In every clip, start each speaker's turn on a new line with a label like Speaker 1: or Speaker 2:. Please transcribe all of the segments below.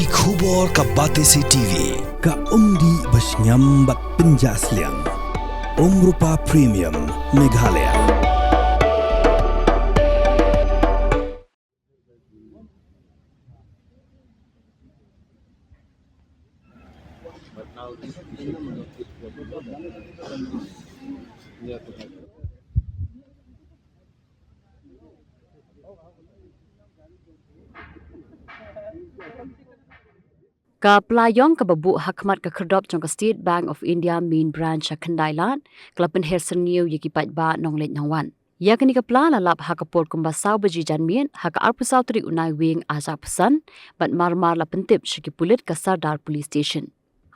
Speaker 1: Ki khubor ka Batesi TV
Speaker 2: ka umdi basnyam bat penjasliang Rupa Premium Meghalaya.
Speaker 3: Ka Ïong ka babu hakmat ka Khyrdop trong ka State Bank of India main branch ka Khandailat ka Pynher Syrngiew yaki ba nonglet nongwan. Ya kani ka pla lalap ha ka port kumba saw baji janmien ha ka arpusaw tri unai wing azak pesan bat marmar la pentip shiki pulit ka Sardar Police Station.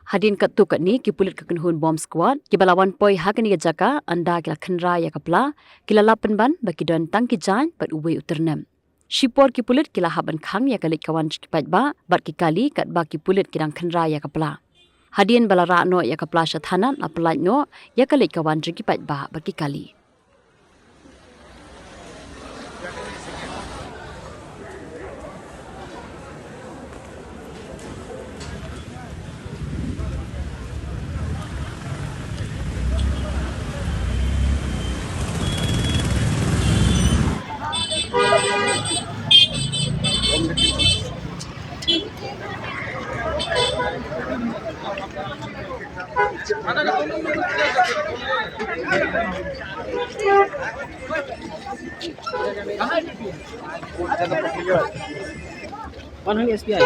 Speaker 3: Hadin ka tu ka ni ki pulit ka kenhun bomb squad ki balawan poi ha kani ka jaka anda kila khenra ya ka pla kila lapan ban baki don tangki jan bat uwe uternem. Shipor ki pulit kila haban khang ya kalik kawan kipat ba bat ki kali kat ba ki pulit kidang khenra ya kapla. Hadien balara no ya kapla shathanan apalai no ya kalik kawan kipat ba bat ki kali.
Speaker 4: One SBI.